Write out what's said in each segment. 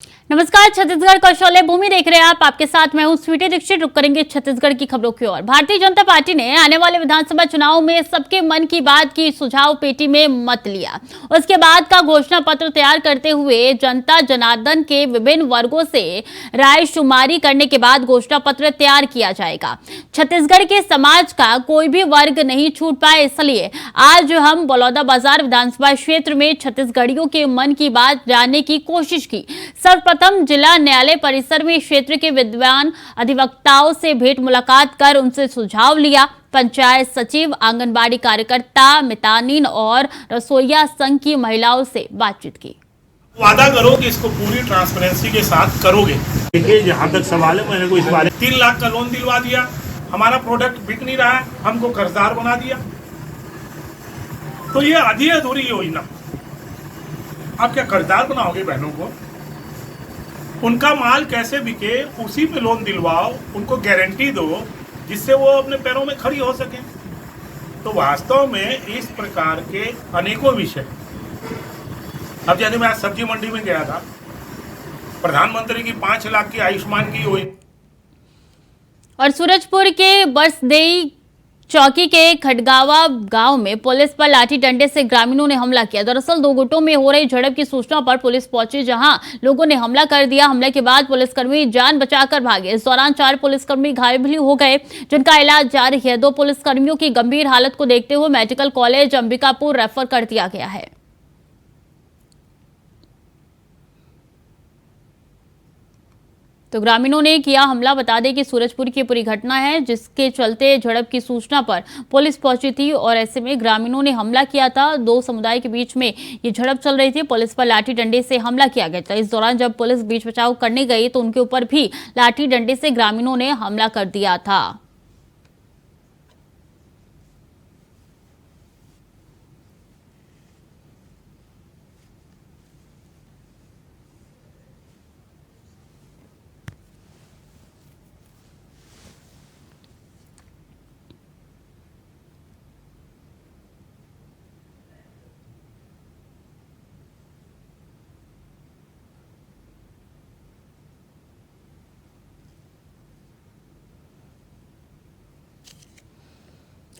नमस्कार, छत्तीसगढ़ कौशल्य भूमि देख रहे हैं आप। आपके साथ मैं हूं स्वीटी दीक्षित। रुक करेंगे छत्तीसगढ़ की खबरों की ओर। भारतीय जनता पार्टी ने आने वाले विधानसभा चुनाव में सबके मन की बात की सुझाव पेटी में मत लिया। उसके बाद का घोषणा पत्र तैयार करते हुए जनता जनार्दन के विभिन्न वर्गों से राय शुमारी करने के बाद घोषणा पत्र तैयार किया जाएगा। छत्तीसगढ़ के समाज का कोई भी वर्ग नहीं छूट पाए, इसलिए आज हम बलौदाबाजार विधानसभा क्षेत्र में छत्तीसगढ़ियों के मन की बात जानने की कोशिश की। सर्वप्रथम जिला न्यायालय परिसर में क्षेत्र के विद्वान अधिवक्ताओं से भेंट मुलाकात कर उनसे सुझाव लिया। पंचायत सचिव, आंगनबाड़ी कार्यकर्ता, मितानिन और रसोइया संघ की महिलाओं से बातचीत की। वादा करो कि इसको पूरी ट्रांसपेरेंसी के साथ करोगे। देखिए, जहाँ तक सवाल है, मैंने को इस बारे 3 लाख का लोन दिलवा दिया, हमारा प्रोडक्ट बिक नहीं रहा है, हमको कर्जदार बना दिया। तो ये आधी अधूरी योजना। आप क्या कर्जदार बनाओगे बहनों को? उनका माल कैसे बिके, उसी पे लोन दिलवाओ, उनको गारंटी दो जिससे वो अपने पैरों में खड़ी हो सके। तो वास्तव में इस प्रकार के अनेकों विषय। अब जैसे मैं आज सब्जी मंडी में गया था, प्रधानमंत्री की 5 लाख की आयुष्मान की हुई। और सूरजपुर के बरसदेई चौकी के खटगावा गांव में पुलिस पर लाठी डंडे से ग्रामीणों ने हमला किया। दरअसल 2 गुटों में हो रही झड़प की सूचना पर पुलिस पहुंची, जहां लोगों ने हमला कर दिया। हमले के बाद पुलिसकर्मी जान बचाकर भागे। इस दौरान 4 पुलिसकर्मी घायल भी हो गए, जिनका इलाज जारी है। 2 पुलिसकर्मियों की गंभीर हालत को देखते हुए मेडिकल कॉलेज अंबिकापुर रेफर कर दिया गया है। तो ग्रामीणों ने किया हमला। बता दें कि सूरजपुर की पूरी घटना है, जिसके चलते झड़प की सूचना पर पुलिस पहुंची थी और ऐसे में ग्रामीणों ने हमला किया था। 2 समुदाय के बीच में ये झड़प चल रही थी। पुलिस पर लाठी डंडे से हमला किया गया था। इस दौरान जब पुलिस बीच बचाव करने गई तो उनके ऊपर भी लाठी डंडे से ग्रामीणों ने हमला कर दिया था।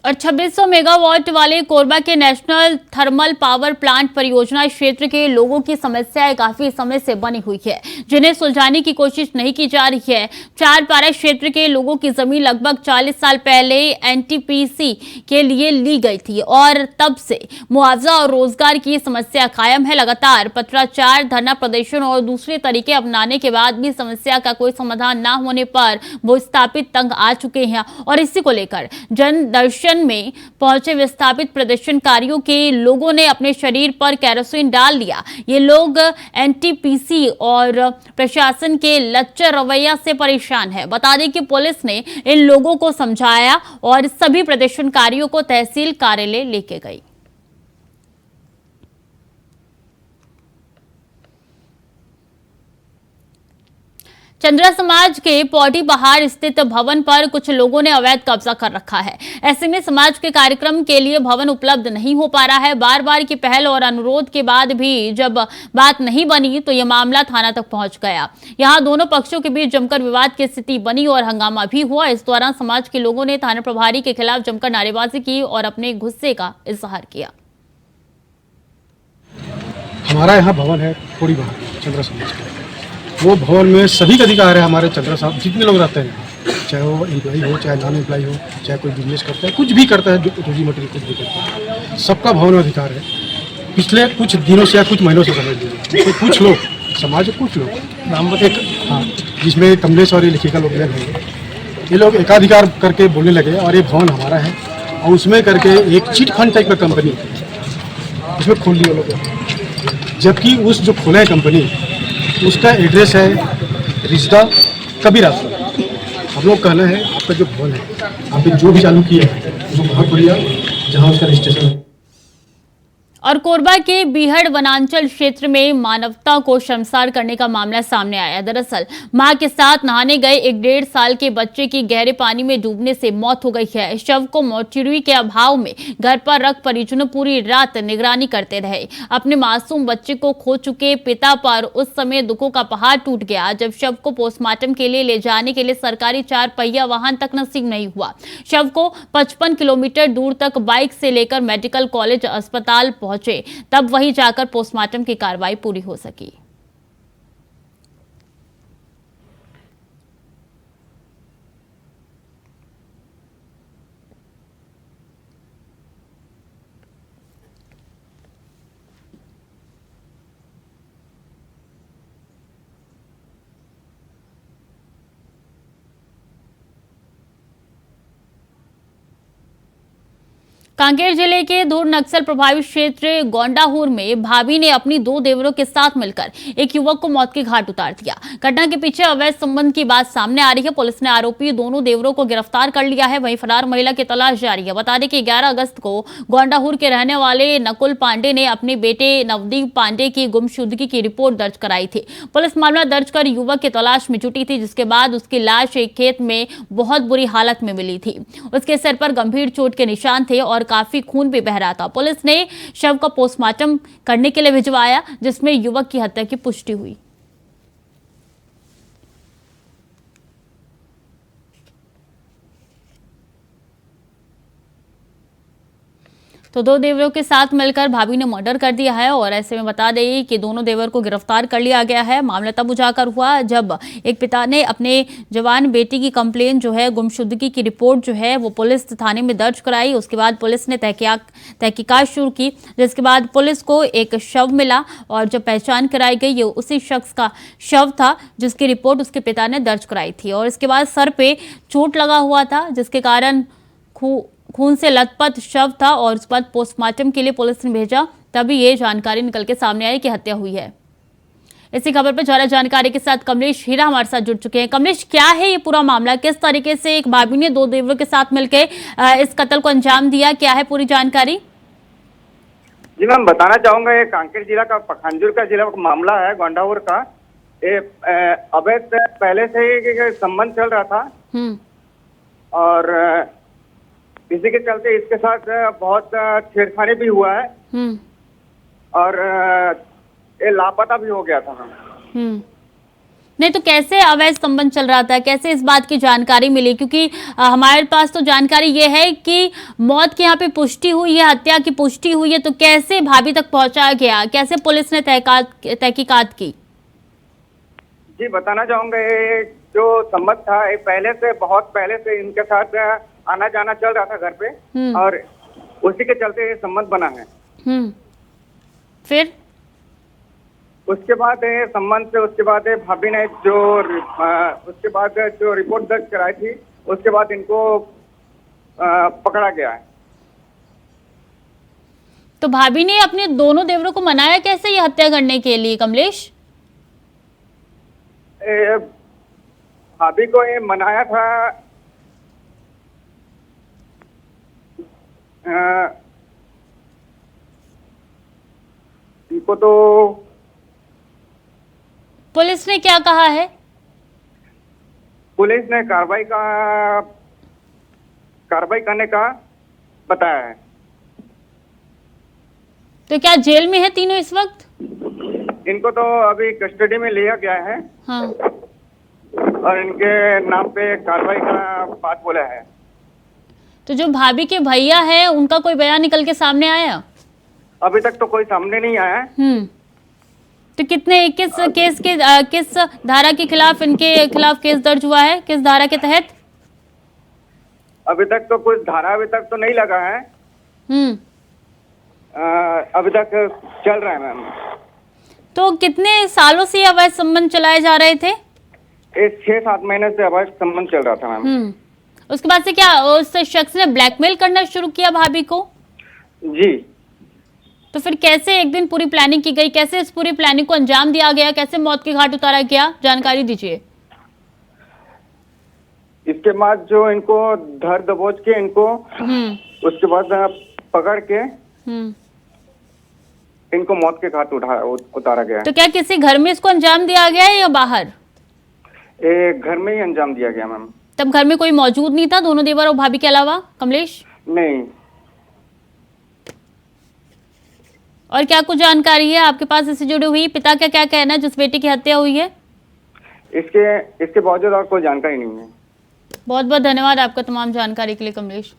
और 2600 मेगावाट वाले कोरबा के नेशनल थर्मल पावर प्लांट परियोजना क्षेत्र के लोगों की समस्याएं काफी समय से बनी हुई है, जिन्हें सुलझाने की कोशिश नहीं की जा रही है। चारपारा क्षेत्र के लोगों की जमीन लगभग 40 साल पहले एनटीपीसी के लिए ली गई थी और तब से मुआवजा और रोजगार की समस्या कायम है। लगातार पत्राचार, धरना प्रदर्शन और दूसरे तरीके अपनाने के बाद भी समस्या का कोई समाधान न होने पर विस्थापित तंग आ चुके हैं और इसी को लेकर जन दर्शन में पहुंचे विस्थापित प्रदर्शनकारियों के लोगों ने अपने शरीर पर केरोसिन डाल लिया। ये लोग एनटीपीसी और प्रशासन के लच्चर रवैया से परेशान है। बता दें कि पुलिस ने इन लोगों को समझाया और सभी प्रदर्शनकारियों को तहसील कार्यालय लेके गई। चंद्रा समाज के पौड़ी पहाड़ स्थित भवन पर कुछ लोगों ने अवैध कब्जा कर रखा है। ऐसे में समाज के कार्यक्रम के लिए भवन उपलब्ध नहीं हो पा रहा है। बार बार की पहल और अनुरोध के बाद भी जब बात नहीं बनी तो यह मामला थाना तक पहुंच गया। यहां दोनों पक्षों के बीच जमकर विवाद की स्थिति बनी और हंगामा भी हुआ। इस दौरान समाज के लोगों ने थाना प्रभारी के खिलाफ जमकर नारेबाजी की और अपने गुस्से का इजहार किया। हमारा यहाँ भवन है पौड़ी पहाड़ चंद्रा समाज का। वो भवन में सभी का अधिकार है। हमारे चंद्रा साहब जितने लोग रहते हैं, चाहे वो एम्प्लॉई हो, चाहे नॉन एम्प्लॉई हो, चाहे कोई बिजनेस करता है, कुछ भी करता है, रोजी मटरी कुछ भी करता है, सबका भवन में अधिकार है। पिछले कुछ दिनों से या कुछ महीनों से समझ लीजिए तो कुछ लोग समाज के कुछ लोग नाम एक हाँ जिसमें कमलेश और ये लिखिका लोग हैं, ये लोग एकाधिकार करके बोलने लगे और ये भवन हमारा है और उसमें करके एक चिट फंड टाइप का कंपनी उसमें खोल ली वो लोग। जबकि उस जो खोला है कंपनी उसका एड्रेस है रिश्ता कबीरा। हम लोग कहना है आपका जो भवन है, आपने जो भी चालू किया है उसको बहुत बढ़िया, जहाँ उसका रजिस्ट्रेशन है। और कोरबा के बीहड़ वनांचल क्षेत्र में मानवता को शर्मसार करने का मामला सामने आया। दरअसल मां के साथ नहाने गए एक 1.5 साल के बच्चे की गहरे पानी में डूबने से मौत हो गई है। शव को मोर्चरी के अभाव में घर पर रख परिजनों पूरी रात निगरानी करते रहे। अपने मासूम बच्चे को खो चुके पिता पर उस समय दुखों का पहाड़ टूट गया जब शव को पोस्टमार्टम के लिए ले जाने के लिए सरकारी 4 पहिया वाहन तक नसीब नहीं हुआ। शव को 55 किलोमीटर दूर तक बाइक से लेकर मेडिकल कॉलेज अस्पताल पहुंचे, तब वहीं जाकर पोस्टमार्टम की कार्रवाई पूरी हो सकी। कांकेर जिले के दूर नक्सल प्रभावित क्षेत्र गोंडाहुर में भाभी ने अपनी 2 देवरों के साथ मिलकर एक युवक को मौत के घाट उतार दिया। घटना के पीछे अवैध संबंध की बात सामने आ रही है। पुलिस ने आरोपी दोनों देवरों को गिरफ्तार कर लिया है। वहीं फरार महिला की तलाश जारी है। बता दें कि 11 अगस्त को गोंडाहुर के रहने वाले नकुल पांडे ने अपने बेटे नवदीप पांडे की गुमशुदगी की रिपोर्ट दर्ज कराई थी। पुलिस मामला दर्ज कर युवक की तलाश में जुटी थी, जिसके बाद उसकी लाश एक खेत में बहुत बुरी हालत में मिली थी। उसके सिर पर गंभीर चोट के निशान थे और काफी खून भी बह रहा था। पुलिस ने शव को पोस्टमार्टम करने के लिए भिजवाया, जिसमें युवक की हत्या की पुष्टि हुई। तो 2 देवरों के साथ मिलकर भाभी ने मर्डर कर दिया है और ऐसे में बता दें कि दोनों देवर को गिरफ्तार कर लिया गया है। मामला तब उजागर हुआ जब एक पिता ने अपने जवान बेटी की कंप्लेन जो है, गुमशुदगी की रिपोर्ट जो है वो पुलिस थाने में दर्ज कराई। उसके बाद पुलिस ने तहकीकात शुरू की, जिसके बाद पुलिस को एक शव मिला और जब पहचान कराई गई ये उसी शख्स का शव था जिसकी रिपोर्ट उसके पिता ने दर्ज कराई थी। और इसके बाद सर पे चोट लगा हुआ था, जिसके कारण खून से लथपथ शव था और उसके बाद पोस्टमार्टम के लिए पुलिस ने भेजा, तभी ये जानकारी निकल के सामने आई कि हत्या हुई है। इसी खबर पर ज्यादा जानकारी के साथ कमलेश हीरा हमारे साथ जुड़ चुके हैं। कमलेश, क्या है ये पूरा मामला? किस तरीके से एक भाभी ने 2 देवरों के साथ मिलकर इस कत्ल को अंजाम दिया? क्या है पूरी जानकारी? जी मैम, बताना चाहूंगा ये कांकेर जिला का पखांजूर का जिला का मामला है, गोंडाहुर का। ये अवैध पहले से ही संबंध चल रहा था और इसी के चलते इसके साथ बहुत छेड़खानी भी हुआ है और ये लापता भी हो गया था। नहीं तो कैसे अवैध संबंध चल रहा था, कैसे इस बात की जानकारी मिली? क्योंकि हमारे पास तो जानकारी ये है कि मौत की यहाँ पे पुष्टि हुई है, हत्या की पुष्टि हुई है, तो कैसे भाभी तक पहुंचाया गया, कैसे पुलिस ने तहकीकात की? जी बताना चाहूंगा, ये जो संबंध था ये पहले से, बहुत पहले से इनके साथ आना जाना चल रहा था घर पे और उसी के चलते ये संबंध बना है। फिर उसके बाद ये संबंध से उसके बाद भाभी ने उसके बाद जो रिपोर्ट दर्ज कराई थी उसके बाद इनको पकड़ा गया है। तो भाभी ने अपने दोनों देवरों को मनाया कैसे ये हत्या करने के लिए, कमलेश? भाभी को ये मनाया था, इनको तो पुलिस ने क्या कहा है? पुलिस ने कार्रवाई करने का बताया है। तो क्या जेल में है तीनों इस वक्त? इनको तो अभी कस्टडी में लिया गया है। हाँ। और इनके नाम पे कार्रवाई का बात बोला है। तो जो भाभी के भैया है उनका कोई बयान निकल के सामने आया? अभी तक तो कोई सामने नहीं आया। तो किस धारा के खिलाफ इनके खिलाफ केस दर्ज हुआ है, किस धारा के तहत? अभी तक तो कुछ धारा अभी तक तो नहीं लगा है। अभी तक चल रहा है मैम। तो कितने सालों से अवैध संबंध चलाए जा रहे थे? 6-7 महीने से अवैध संबंध चल रहा था मैम। उसके बाद से क्या उस शख्स ने ब्लैकमेल करना शुरू किया भाभी को? जी। तो फिर कैसे एक दिन पूरी प्लानिंग की गई, कैसे इस पूरी प्लानिंग को अंजाम दिया गया, कैसे मौत के घाट उतारा गया, जानकारी दीजिए। इसके बाद जो इनको धर दबोच के इनको उसके बाद पकड़ के इनको मौत के घाट उतारा गया तो क्या किसी घर में इसको अंजाम दिया गया है या बाहर? है। घर में ही अंजाम दिया गया मैम। तब घर में कोई मौजूद नहीं था दोनों देवर और भाभी के अलावा, कमलेश? नहीं। और क्या कुछ जानकारी है आपके पास इससे जुड़ी हुई? पिता का क्या कहना है जिस बेटे की हत्या हुई है? इसके बावजूद और कोई जानकारी नहीं है। बहुत बहुत धन्यवाद आपका तमाम जानकारी के लिए कमलेश।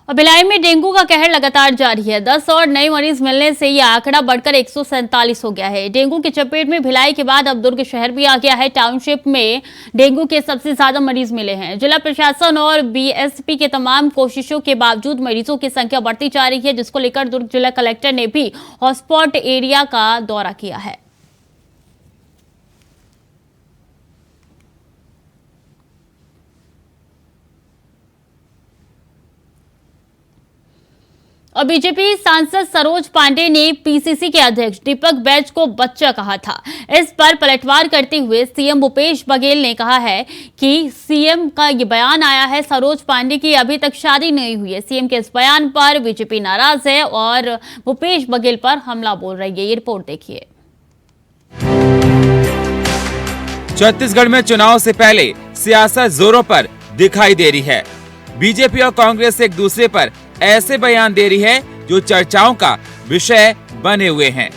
और भिलाई में डेंगू का कहर लगातार जारी है। 10 और नए मरीज मिलने से यह आंकड़ा बढ़कर 147 हो गया है। डेंगू की चपेट में भिलाई के बाद अब दुर्ग शहर भी आ गया है। टाउनशिप में डेंगू के सबसे ज्यादा मरीज मिले हैं। जिला प्रशासन और बीएसपी के तमाम कोशिशों के बावजूद मरीजों की संख्या बढ़ती जा रही है, जिसको लेकर दुर्ग जिला कलेक्टर ने भी हॉटस्पॉट एरिया का दौरा किया है। और बीजेपी सांसद सरोज पांडे ने पीसीसी के अध्यक्ष दीपक बैज को बच्चा कहा था। इस पर पलटवार करते हुए सीएम भूपेश बघेल ने कहा है कि सीएम का ये बयान आया है, सरोज पांडे की अभी तक शादी नहीं हुई है। सीएम के इस बयान पर बीजेपी नाराज है और भूपेश बघेल पर हमला बोल रही है। ये रिपोर्ट देखिए। छत्तीसगढ़ में चुनाव से पहले सियासत जोरों पर दिखाई दे रही है। बीजेपी और कांग्रेस एक दूसरे पर ऐसे बयान दे रही है जो चर्चाओं का विषय बने हुए हैं।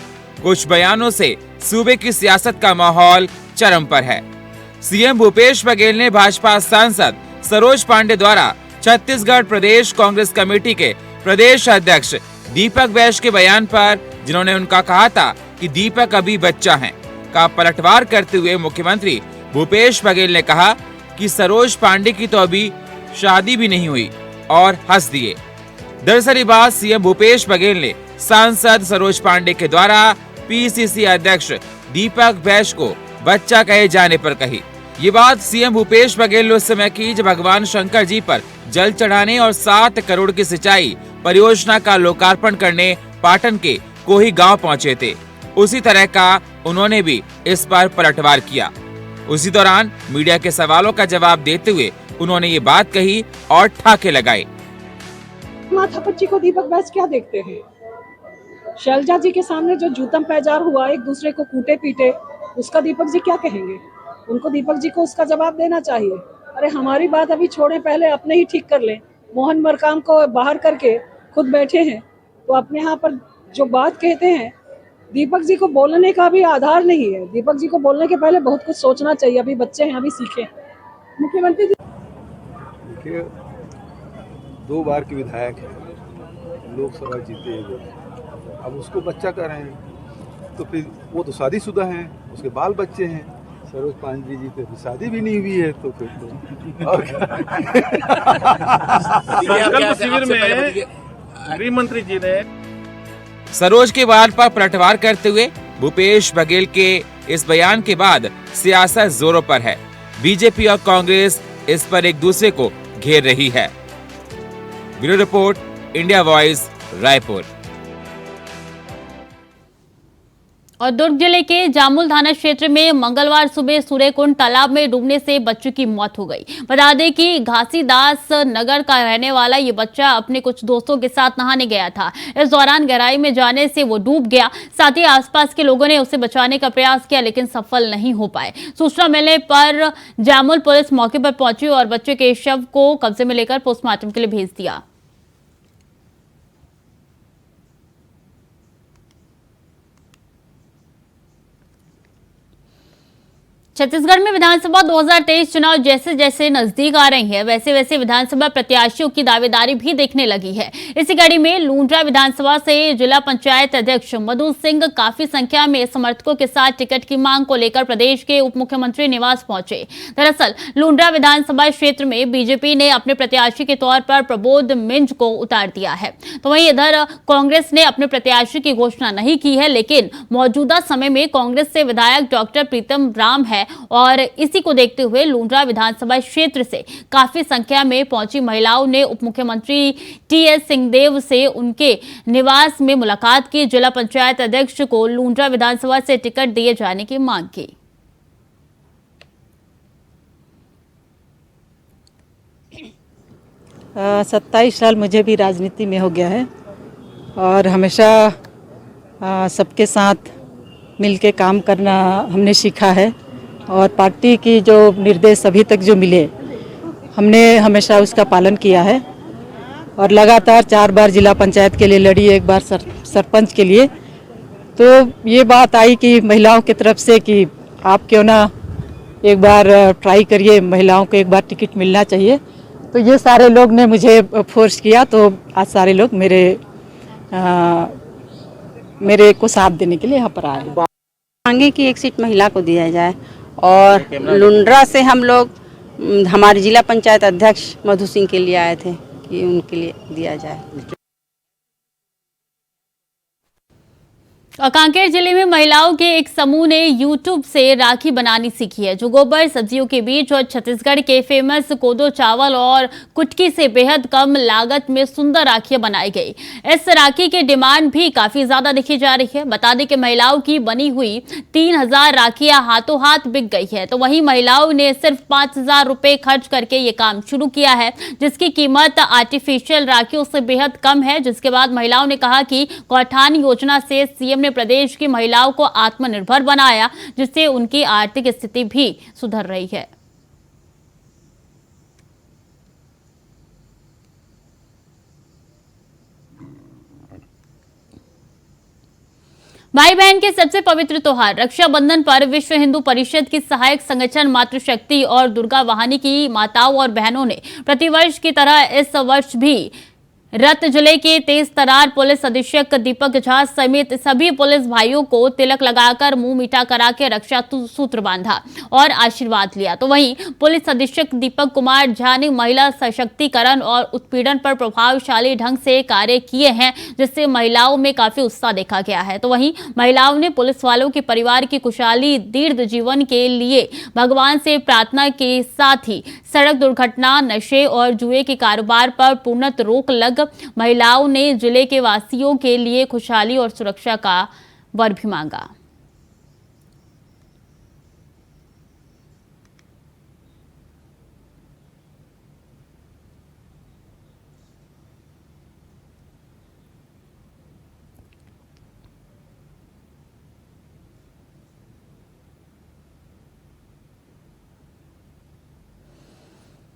कुछ बयानों से सूबे की सियासत का माहौल चरम पर है। सीएम भूपेश बघेल ने भाजपा सांसद सरोज पांडे द्वारा छत्तीसगढ़ प्रदेश कांग्रेस कमेटी के प्रदेश अध्यक्ष दीपक बैज के बयान पर, जिन्होंने उनका कहा था कि दीपक अभी बच्चा है, का पलटवार करते हुए मुख्यमंत्री भूपेश बघेल ने कहा कि सरोज पांडे की तो अभी शादी भी नहीं हुई और हंस दिए। दरअसल ये बात सीएम भूपेश बघेल ने सांसद सरोज पांडे के द्वारा पीसीसी अध्यक्ष दीपक बैज को बच्चा कहे जाने पर कही। ये बात सीएम भूपेश बघेल ने उस समय की जब भगवान शंकर जी पर जल चढ़ाने और 7 करोड़ की सिंचाई परियोजना का लोकार्पण करने पाटन के कोही गांव पहुंचे थे। उसी तरह का उन्होंने भी इस पर पलटवार किया। उसी दौरान मीडिया के सवालों का जवाब देते हुए उन्होंने ये बात कही और ठाके लगाए। माथा पच्ची को दीपक बैज क्या देखते हैं? शैलजा जी के सामने जो जूतम पैजार हुआ, एक दूसरे को कूटे पीटे, उसका दीपक जी क्या कहेंगे? उनको दीपक जी को उसका जवाब देना चाहिए। अरे हमारी बात अभी छोड़े, पहले अपने ही ठीक कर लें। मोहन मरकाम को बाहर करके खुद बैठे हैं, तो अपने यहाँ पर जो बात कहते हैं, दीपक जी को बोलने का भी आधार नहीं है। दीपक जी को बोलने के पहले बहुत कुछ सोचना चाहिए। अभी बच्चे हैं, अभी सीखे। मुख्यमंत्री देखिए, 2 बार के विधायक है, लोकसभा जीते हैं, अब उसको बच्चा कर रहे हैं, तो फिर वो तो शादीशुदा हैं, उसके बाल बच्चे हैं। सरोज पांडे जी पे शादी भी नहीं हुई है, तो फिर तो और संकल्प शिविर में गृह मंत्री जी ने सरोज के बयान पर पलटवार करते हुए भूपेश बघेल के इस बयान के बाद सियासत जोरों पर है। बीजेपी और कांग्रेस इस पर एक दूसरे को घेर रही है। Bureau report, India voice, Raipur. और दुर्ग जिले के जामुल थाना क्षेत्र में मंगलवार सुबह सूर्यकुंड तालाब में डूबने से बच्चे की मौत हो गई। बता दें कि घासीदास नगर का रहने वाला ये बच्चा अपने कुछ दोस्तों के साथ नहाने गया था। इस दौरान गहराई में जाने से वो डूब गया। साथ ही आसपास के लोगों ने उसे बचाने का प्रयास किया, लेकिन सफल नहीं हो पाए। सूचना मिलने पर जामुल पुलिस मौके पर पहुंची और बच्चे के शव को कब्जे में लेकर पोस्टमार्टम के लिए भेज दिया। छत्तीसगढ़ में विधानसभा 2023 चुनाव जैसे जैसे नजदीक आ रही है, वैसे वैसे विधानसभा प्रत्याशियों की दावेदारी भी देखने लगी है। इसी कड़ी में लुंड्रा विधानसभा से जिला पंचायत अध्यक्ष मधु सिंह काफी संख्या में समर्थकों के साथ टिकट की मांग को लेकर प्रदेश के उप मुख्यमंत्री निवास पहुंचे। दरअसल लुंड्रा विधानसभा क्षेत्र में बीजेपी ने अपने प्रत्याशी के तौर पर प्रबोध मिंज को उतार दिया है, तो वहीं इधर कांग्रेस ने अपने प्रत्याशी की घोषणा नहीं की है, लेकिन मौजूदा समय में कांग्रेस से विधायक डॉक्टर प्रीतम राम है और इसी को देखते हुए लुंड्रा विधानसभा क्षेत्र से काफी संख्या में पहुंची महिलाओं ने उप मुख्यमंत्री टीएस सिंहदेव से उनके निवास में मुलाकात की। जिला पंचायत अध्यक्ष को लुंड्रा विधानसभा से टिकट दिए जाने की मांग की। 27 साल मुझे भी राजनीति में हो गया है और हमेशा सबके साथ मिलके काम करना हमने सीखा है और पार्टी की जो निर्देश अभी तक जो मिले हमने हमेशा उसका पालन किया है और लगातार 4 बार जिला पंचायत के लिए लड़ी, 1 बार सरपंच के लिए। तो ये बात आई कि महिलाओं की तरफ से कि आप क्यों ना एक बार ट्राई करिए, महिलाओं को एक बार टिकट मिलना चाहिए। तो ये सारे लोग ने मुझे फोर्स किया, तो आज सारे लोग मेरे को साथ देने के लिए यहाँ पर आए। मांगे कि एक सीट महिला को दिया जाए और लुंड्रा से हम लोग हमारे जिला पंचायत अध्यक्ष मधु सिंह के लिए आए थे कि उनके लिए दिया जाए। कांकेर जिले में महिलाओं के एक समूह ने यूट्यूब से राखी बनानी सीखी है, जो गोबर सब्जियों के बीच और छत्तीसगढ़ के फेमस कोदो चावल और कुटकी से बेहद कम लागत में सुंदर राखियां बनाई गई। इस राखी की डिमांड भी काफी ज्यादा देखी जा रही है। बता दें कि महिलाओं की बनी हुई 3000 राखियां हाथों हाथ बिक गई है, तो वहीं महिलाओं ने सिर्फ 5000 रुपए खर्च करके ये काम शुरू किया है, जिसकी कीमत आर्टिफिशियल राखियों से बेहद कम है। जिसके बाद महिलाओं ने कहा कि गौठान योजना से सीएम ने प्रदेश की महिलाओं को आत्मनिर्भर बनाया, जिससे उनकी आर्थिक स्थिति भी सुधर रही है। भाई बहन के सबसे पवित्र त्योहार रक्षाबंधन पर विश्व हिंदू परिषद की सहायक संगठन मातृशक्ति और दुर्गा वाहिनी की माताओं और बहनों ने प्रतिवर्ष की तरह इस वर्ष भी रत जिले के तेज तरार पुलिस अधीक्षक दीपक झा समेत सभी पुलिस भाइयों को तिलक लगाकर मुंह मीठा करा के रक्षा सूत्र बांधा और आशीर्वाद लिया। तो वहीं पुलिस अधीक्षक दीपक कुमार झा ने महिला सशक्तिकरण और उत्पीड़न पर प्रभावशाली ढंग से कार्य किए हैं, जिससे महिलाओं में काफी उत्साह देखा गया है। तो वहीं महिलाओं ने पुलिस वालों के परिवार की खुशहाली दीर्घ जीवन के लिए भगवान से प्रार्थना के साथ ही सड़क दुर्घटना, नशे और जुए के कारोबार पर पूर्णतः रोक लग महिलाओं ने जिले के वासियों के लिए खुशहाली और सुरक्षा का वर भी मांगा।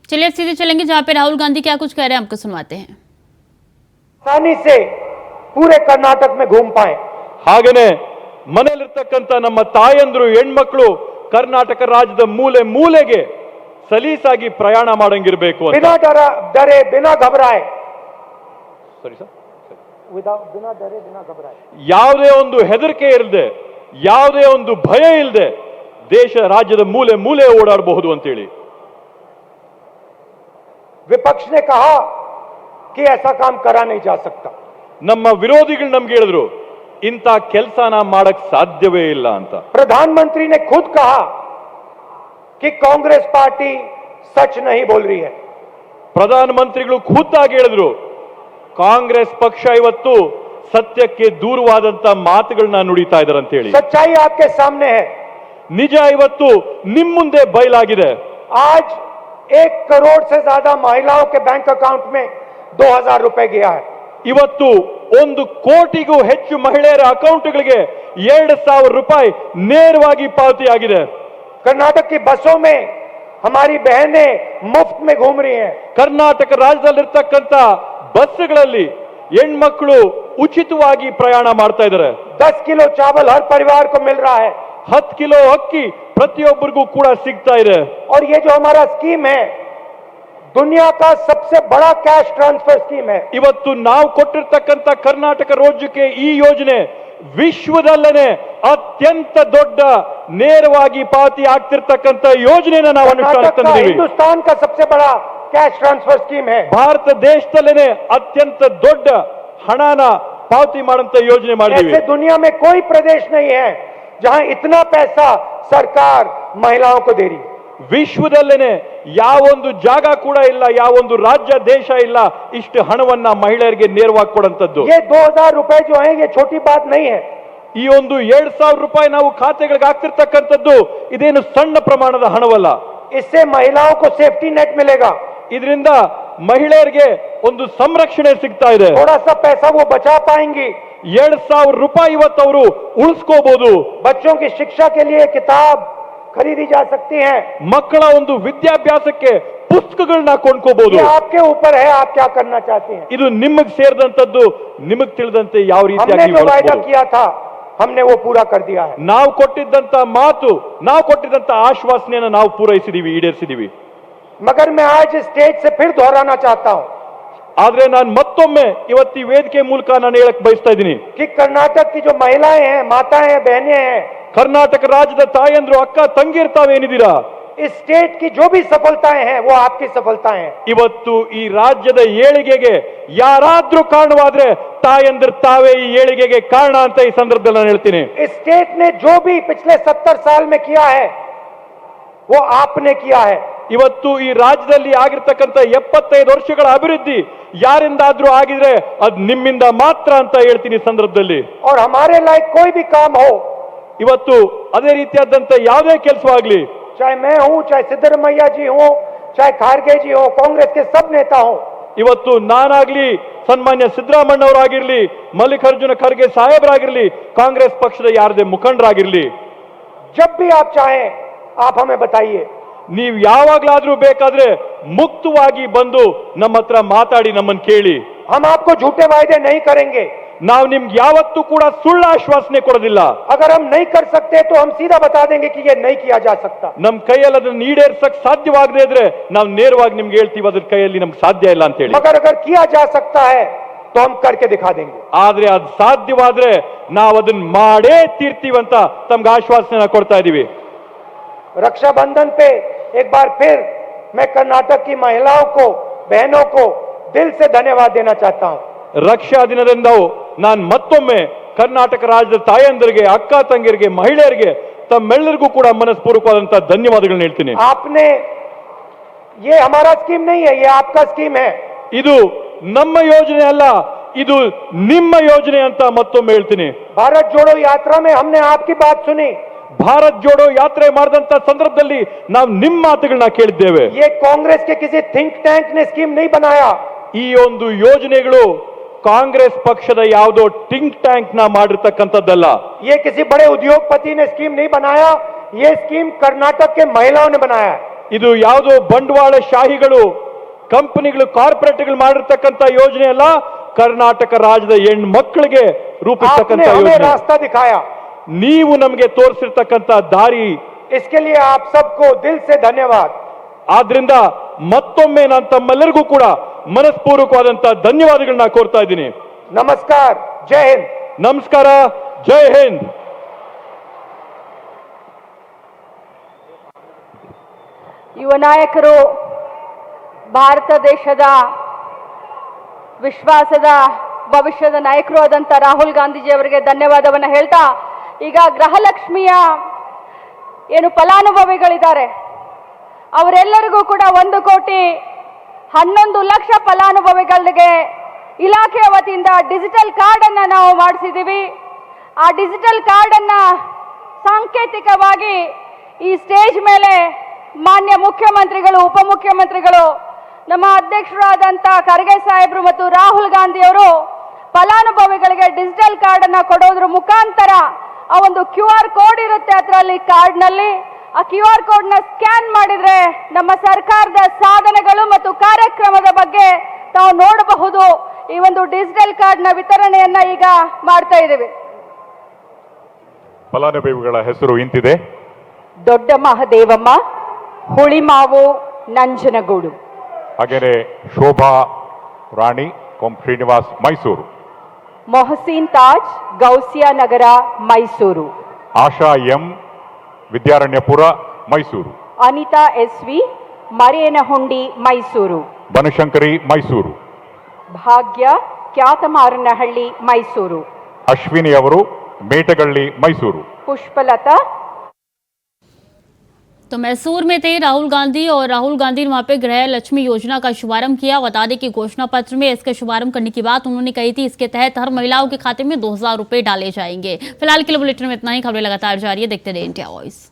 चलिए अब सीधे चलेंगे जहां पे राहुल गांधी क्या कुछ कह रहे हैं, हमको सुनवाते हैं। आसानी से पूरे कर्नाटक में घूम पाए। ಹಾಗೇನೆ ಮನೆಯಲ್ಲಿರ್ತಕ್ಕಂತ ನಮ್ಮ ತಾಯಂದ್ರು ಹೆಣ್ಮಕ್ಳು ಕರ್ನಾಟಕ ರಾಜ್ಯದ ಮೂಲೆ ಮೂಲೆಗೆ ಸಲೀಸಾಗಿ ಪ್ರಯಾಣ ಮಾಡಂಗಿರಬೇಕು ಅಂತ बिना डरे बिना घबराए ಸರಿ ಸರ್ बिना डरे बिना घबराए ಯಾವುದೇ ಒಂದು ಹೆದರಿಕೆ ಇಲ್ಲದೆ ಯಾವುದೇ ಒಂದು ಭಯ ಇಲ್ಲದೆ ದೇಶ ರಾಜ್ಯದ ಮೂಲೆ ಮೂಲೆ ಓಡಾಡಬಹುದು ಅಂತ ಹೇಳಿ विपक्ष ने कहा कि ऐसा काम करा नहीं जा सकता। ನಮ್ಮ ವಿರೋಧಿಗಳು ನಮಗೆ ಹೇಳಿದ್ರು ಇಂತ ಕೆಲಸನ ಮಾಡಕ್ ಸಾಧ್ಯವೇ ಇಲ್ಲ ಅಂತ। प्रधानमंत्री ने खुद कहा कि कांग्रेस पार्टी सच नहीं बोल रही है। ಪ್ರಧಾನಮಂತ್ರಿಗಳು ಖುದ್ದಾಗಿ ಹೇಳಿದ್ರು ಕಾಂಗ್ರೆಸ್ ಪಕ್ಷ ಇವತ್ತು ಸತ್ಯಕ್ಕೆ ದೂರವಾದಂತ ಮಾತುಗಳನ್ನ ನುಡಿತಾ ಇದ್ದಾರೆ ಅಂತ ಹೇಳಿ। सच्चाई आपके सामने है। ನಿಜ ಇವತ್ತು ನಿಮ್ಮ ಮುಂದೆ ಬಯಲಾಗಿದೆ। आज 1 करोड़ से ज्यादा महिलाओं के बैंक अकाउंट में 2000 रुपए गया है। ಇವತ್ತು 1 ಕೋಟಿಗೂ ಹೆಚ್ಚು ಮಹಿಳೆಯರ ಅಕೌಂಟ್ಗಳಿಗೆ 2000 ರೂಪಾಯಿ ನೇರವಾಗಿ ಪಾವತಿಯಾಗಿದೆ। कर्नाटक की बसों में हमारी बहनें मुफ्त में घूम रही हैं। ಕರ್ನಾಟಕ ರಾಜ್ಯದಲ್ಲಿರ್ತಕ್ಕಂತ ಬಸ್ಗಳಲ್ಲಿ ಹೆಣ್ಮಕ್ಳು ಉಚಿತವಾಗಿ ಪ್ರಯಾಣ ಮಾಡ್ತಾ ಇದ್ದಾರೆ। 10 किलो चावल हर परिवार को मिल रहा है। 10 किलो ಅಕ್ಕಿ ಪ್ರತಿಯೊಬ್ಬರಿಗೂ ಕೂಡ ಸಿಗ್ತಾ ಇದೆ. और ये जो हमारा स्कीम है दुनिया का सबसे बड़ा कैश ट्रांसफर स्कीम है. ಇವತ್ತು ನಾವು ಕೊಟ್ಟಿರ್ತಕ್ಕಂಥ ಕರ್ನಾಟಕ ರಾಜ್ಯಕ್ಕೆ ಈ ಯೋಜನೆ ವಿಶ್ವದಲ್ಲೇ ಅತ್ಯಂತ ದೊಡ್ಡ ನೇರವಾಗಿ ಪಾವತಿ ಆಗ್ತಿರ್ತಕ್ಕಂಥ ಯೋಜನೆಯನ್ನು ನಾವು ಅನುಷ್ಠಾನಕ್ಕೆ ತಂದಿದ್ದೀವಿ. हिंदुस्तान का सबसे बड़ा कैश ट्रांसफर स्कीम है. ಭಾರತ ದೇಶದಲ್ಲೇ ಅತ್ಯಂತ ದೊಡ್ಡ ಹಣನ ಪಾವತಿ ಮಾಡುವಂತ ಯೋಜನೆ ಮಾಡಿದ್ದೀವಿ. ऐसे दुनिया में कोई प्रदेश नहीं है जहां इतना पैसा सरकार महिलाओं को दे रही है. ವಿಶ್ವದಲ್ಲೇನೆ ಯಾವೊಂದು ಜಾಗ ಕೂಡ ಇಲ್ಲ, ಯಾವೊಂದು ರಾಜ್ಯ ದೇಶ ಇಲ್ಲ ಇಷ್ಟು ಹಣವನ್ನ ಮಹಿಳೆಯರಿಗೆ ನೇರವಾಗಿ ಕೊಡುವಂತದ್ದು. ये 2000 रुपए जो है ये छोटी बात नहीं है. ಈ ಒಂದು 2000 ರೂಪಾಯಿ ನಾವು ಖಾತೆಗಳಿಗೆ ಹಾಕ್ತಿರ್ತಕ್ಕಂಥದ್ದು ಇದೇನು ಸಣ್ಣ ಪ್ರಮಾಣದ ಹಣವಲ್ಲ. इससे महिलाओं को सेफ्टी नेट मिलेगा. ಇದರಿಂದ ಮಹಿಳೆಯರಿಗೆ ಒಂದು ಸಂರಕ್ಷಣೆ ಸಿಗ್ತಾ ಇದೆ. थोड़ा सा पैसा वो बचा पाएंगी. 2000 ರೂಪಾಯಿ ಇವತ್ತು ಅವರು ಉಳಿಸ್ಕೋಬಹುದು. बच्चों की शिक्षा के लिए किताब खरीदी जा सकती है. ಮಕ್ಕಳ ಒಂದು ವಿದ್ಯಾಭ್ಯಾಸಕ್ಕೆ ಪುಸ್ತಕಗಳನ್ನ ಕೊಂಡ್ಕೋಬಹುದು. ये आपके ऊपर है, आप क्या करना चाहते हैं. ಇದು ನಿಮಗೆ ಸೇರಿದಂತದ್ದು, ನಿಮಗೆ ತಿಳಿದಂತೆ ಯಾವ ರೀತಿಯಾಗಿ हमने जो वायदा किया था हमने वो पूरा कर दिया है. ನಾವು ಕೊಟ್ಟಿದ್ದಂತ ಮಾತು, ನಾವು ಕೊಟ್ಟಿದ್ದಂತ ಆಶ್ವಾಸನೆಯನ್ನು ನಾವು ಪೂರೈಸಿದೀವಿ, ಈಡೇರಿಸಿದೀವಿ. मगर मैं आज स्टेज से फिर दोहराना चाहता हूं ಆದ್ರೆ ನಾನು ಮತ್ತೊಮ್ಮೆ ಇವತ್ತು ವೇದಿಕೆ ಮೂಲಕ ನಾನು ಹೇಳಕ್ ಬಯಸ್ತಾ ಇದ್ದೀನಿ कि कर्नाटक की जो महिलाएं हैं, माताएं हैं, बहनें हैं, ಕರ್ನಾಟಕ ರಾಜ್ಯದ ತಾಯಂದ್ರು, ಅಕ್ಕ ತಂಗಿರ್ ತಾವೇನಿದ್ದೀರಾ, इस स्टेट की जो भी सफलताएं हैं वो आपकी सफलताएं हैं. ಇವತ್ತು ಈ ರಾಜ್ಯದ ಏಳಿಗೆಗೆ ಯಾರಾದ್ರೂ ಕಾರಣವಾದ್ರೆ ತಾಯಂದ್ರ ತಾವೇ ಈ ಏಳಿಗೆಗೆ ಕಾರಣ ಅಂತ ಈ ಸಂದರ್ಭದಲ್ಲಿ ನಾನು ಹೇಳ್ತೀನಿ. इस स्टेट ने जो भी पिछले 70 साल में किया है वो आपने किया है. ಇವತ್ತು ಈ ರಾಜ್ಯದಲ್ಲಿ ಆಗಿರ್ತಕ್ಕಂಥ 75 ವರ್ಷಗಳ ಅಭಿವೃದ್ಧಿ ಯಾರಿಂದಾದ್ರೂ ಆಗಿದ್ರೆ ಅದು ನಿಮ್ಮಿಂದ ಮಾತ್ರ ಅಂತ ಹೇಳ್ತೀನಿ ಈ ಸಂದರ್ಭದಲ್ಲಿ. और हमारे लायक कोई भी काम हो, ಇವತ್ತು ಅದೇ ರೀತಿಯಾದಂತ ಯಾವುದೇ ಕೆಲಸವಾಗ್ಲಿ, चाहे मैं हूं, चाहे सिद्धरमैया जी हो, चाहे खारगे जी हो, कांग्रेस के सब नेता हो, ಇವತ್ತು ನಾನಾಗ್ಲಿ, ಸನ್ಮಾನ್ಯ ಸಿದ್ದರಾಮಣ್ಣವರಾಗಿರ್ಲಿ, ಮಲ್ಲಿಕಾರ್ಜುನ ಖರ್ಗೆ ಸಾಹೇಬರಾಗಿರ್ಲಿ, ಕಾಂಗ್ರೆಸ್ ಪಕ್ಷದ ಯಾರದೇ ಮುಖಂಡರಾಗಿರ್ಲಿ, जब भी आप चाहें आप हमें बताइए. ನೀವು ಯಾವಾಗ್ಲಾದ್ರೂ ಬೇಕಾದ್ರೆ ಮುಕ್ತವಾಗಿ ಬಂದು ನಮ್ಮ ಹತ್ರ ಮಾತಾಡಿ, ನಮ್ಮನ್ನು ಕೇಳಿ. हम आपको झूठे वायदे नहीं करेंगे. ನಾವು ನಿಮ್ಗೆ ಯಾವತ್ತೂ ಕೂಡ ಸುಳ್ಳು ಆಶ್ವಾಸನೆ ಕೊಡೋದಿಲ್ಲ. अगर हम नहीं कर सकते तो हम सीधा बता देंगे कि ये नहीं किया जा सकता. ನಮ್ ಕೈಯಲ್ಲಿ ಅದನ್ನ ಈಡೇರ್ಸಕ್ ಸಾಧ್ಯವಾಗದೇ ಇದ್ರೆ ನಾವು ನೇರವಾಗಿ ನಿಮ್ಗೆ ಹೇಳ್ತೀವಿ ಅದ್ರ ಕೈಯಲ್ಲಿ ನಮ್ಗೆ ಸಾಧ್ಯ ಇಲ್ಲ ಅಂತ ಹೇಳಿ. मगर अगर किया जा सकता है तो हम करके दिखा देंगे. ಆದ್ರೆ ಅದು ಸಾಧ್ಯವಾದ್ರೆ ನಾವು ಅದನ್ನ ಮಾಡೇ ತೀರ್ತೀವಂತ ತಮ್ಗೆ ಆಶ್ವಾಸನೆ ಕೊಡ್ತಾ ಇದೀವಿ. रक्षाबंधन पे एक बार फिर मैं कर्नाटक की महिलाओं को, बहनों को दिल से धन्यवाद देना चाहता हूं. ರಕ್ಷಾ ದಿನದಿಂದ ನಾನು ಮತ್ತೊಮ್ಮೆ ಕರ್ನಾಟಕ ರಾಜ್ಯದ ತಾಯಂದರಿಗೆ, ಅಕ್ಕ ತಂಗಿರಿಗೆ, ಮಹಿಳೆಯರಿಗೆ ತಮ್ಮೆಲ್ಲರಿಗೂ ಕೂಡ ಮನಸ್ಪೂರ್ವಕವಾದಂತಹ ಧನ್ಯವಾದಗಳನ್ನ ಹೇಳ್ತೀನಿ. आपने, ये हमारा स्कीम नहीं है, ये आपका स्कीम है. ಇದು ನಮ್ಮ ಯೋಜನೆ ಅಲ್ಲ, ಇದು ನಿಮ್ಮ ಯೋಜನೆ ಅಂತ ಮತ್ತೊಮ್ಮೆ ಹೇಳ್ತೀನಿ. भारत जोड़ो यात्रा में हमने आपकी बात सुनी. ಭಾರತ್ ಜೋಡೋ ಯಾತ್ರೆ ಮಾಡಿದಂತ ಸಂದರ್ಭದಲ್ಲಿ ನಾವು ನಿಮ್ಮ ಮಾತುಗಳನ್ನ ಕೇಳಿದ್ದೇವೆ. ये कांग्रेस के किसी थिंक टैंक ने स्कीम नहीं बनाया. ಈ ಒಂದು ಯೋಜನೆಗಳು ಕಾಂಗ್ರೆಸ್ ಪಕ್ಷದ ಯಾವುದೋ ಥಿಂಕ್ ಟ್ಯಾಂಕ್ ನ ಮಾಡಿರ್ತಕ್ಕಂಥದ್ದಲ್ಲ. ये किसी बड़े उद्योगपति ने स्कीम नहीं बनाया. ये स्कीम कर्नाटक के महिलाओं ने बनाया. ಇದು ಯಾವುದೋ ಬಂಡವಾಳ ಶಾಹಿಗಳು, ಕಂಪನಿಗಳು, ಕಾರ್ಪೊರೇಟ್ಗಳು ಮಾಡಿರ್ತಕ್ಕಂಥ ಯೋಜನೆ ಅಲ್ಲ, ಕರ್ನಾಟಕ ರಾಜ್ಯದ ಹೆಣ್ಮಕ್ಳಿಗೆ ರೂಪಿಸ್ತಕ್ಕಂಥ आपने हमें ಯೋಜನೆ. रास्ता दिखाया. ನೀವು ನಮಗೆ ತೋರಿಸಿರ್ತಕ್ಕಂಥ ದಾರಿ, इसके लिए आप सबको दिल से धन्यवाद. ಆದ್ರಿಂದ ಮತ್ತೊಮ್ಮೆ ನಾನು ತಮ್ಮೆಲ್ಲರಿಗೂ ಕೂಡ ಮನಸ್ಪೂರ್ವಕವಾದಂತ ಧನ್ಯವಾದಗಳನ್ನ ಕೋರ್ತಾ ಇದ್ದೀನಿ. नमस्कार, जय हिंद. ನಮಸ್ಕಾರ, ಜೈ ಹಿಂದ್. ಯುವ ನಾಯಕರು, ಭಾರತ ದೇಶದ ವಿಶ್ವಾಸದ ಭವಿಷ್ಯದ ನಾಯಕರು ಆದಂಥ ರಾಹುಲ್ ಗಾಂಧೀಜಿ ಅವರಿಗೆ ಧನ್ಯವಾದವನ್ನು ಹೇಳ್ತಾ, ಈಗ ಗೃಹಲಕ್ಷ್ಮಿಯ ಏನು ಫಲಾನುಭವಿಗಳಿದ್ದಾರೆ ಅವರೆಲ್ಲರಿಗೂ ಕೂಡ 1,11,00,000 ಫಲಾನುಭವಿಗಳಿಗೆ ಇಲಾಖೆಯ ವತಿಯಿಂದ ಡಿಜಿಟಲ್ ಕಾರ್ಡನ್ನು ನಾವು ಮಾಡಿಸಿದ್ದೀವಿ. ಆ ಡಿಜಿಟಲ್ ಕಾರ್ಡನ್ನು ಸಾಂಕೇತಿಕವಾಗಿ ಈ ಸ್ಟೇಜ್ ಮೇಲೆ ಮಾನ್ಯ ಮುಖ್ಯಮಂತ್ರಿಗಳು, ಉಪಮುಖ್ಯಮಂತ್ರಿಗಳು, ನಮ್ಮ ಅಧ್ಯಕ್ಷರಾದಂಥ ಖರ್ಗೆ ಸಾಹೇಬರು ಮತ್ತು ರಾಹುಲ್ ಗಾಂಧಿ ಅವರು ಫಲಾನುಭವಿಗಳಿಗೆ ಡಿಜಿಟಲ್ ಕಾರ್ಡನ್ನು ಕೊಡೋದ್ರ ಮುಖಾಂತರ ಆ ಒಂದು QR ಕೋಡ್ ಇರುತ್ತೆ ಅದರಲ್ಲಿ, ಕಾರ್ಡ್ನಲ್ಲಿ ಆ QR ಕೋಡ್ನ ಸ್ಕ್ಯಾನ್ ಮಾಡಿದ್ರೆ ನಮ್ಮ ಸರ್ಕಾರದ ಸಾಧನೆಗಳು ಮತ್ತು ಕಾರ್ಯಕ್ರಮದ ಬಗ್ಗೆ ತಾವು ನೋಡಬಹುದು. ಈ ಒಂದು ಡಿಜಿಟಲ್ ಕಾರ್ಡ್ನ ವಿತರಣೆಯನ್ನ ಈಗ ಮಾಡ್ತಾ ಇದ್ದೀವಿ. ಫಲಾನುಭವಿಗಳ ಹೆಸರು ಇಂತಿದೆ: ದೊಡ್ಡ ಮಹದೇವಮ್ಮ ಹುಳಿಮಾವು ನಂಜನಗೂಡು. ಹಾಗೆಯೇ ಶೋಭಾ ರಾಣಿ ಕೊಂ ಶ್ರೀನಿವಾಸ್ ಮೈಸೂರು. ಮೊಹಸಿನ್ ತಾಜ್ ಗೌಸಿಯಾ ನಗರ ಮೈಸೂರು. ಆಶಾ ಎಂ ವಿದ್ಯಾರಣ್ಯಪುರ ಮೈಸೂರು. ಅನಿತಾ ಎಸ್ವಿ ಮರೇನಹುಂಡಿ ಮೈಸೂರು. ಬನಶಂಕರಿ ಮೈಸೂರು. ಭಾಗ್ಯ ಕ್ಯಾತಮಾರನಹಳ್ಳಿ ಮೈಸೂರು. ಅಶ್ವಿನಿ ಅವರು ಮೇಟಗಳ್ಳಿ ಮೈಸೂರು. पुष्पलता. तो मैसूर में थे राहुल गांधी और राहुल गांधी ने वहां पे गृह लक्ष्मी योजना का शुभारंभ किया। बता दें कि घोषणा पत्र में इसके शुभारंभ करने की बात उन्होंने कही थी। इसके तहत हर महिलाओं के खाते में 2000 रुपए डाले जाएंगे। फिलहाल के लिए बुलेटिन में इतना ही। खबरें लगातार जारी है, देखते रहिए इंडिया वॉइस।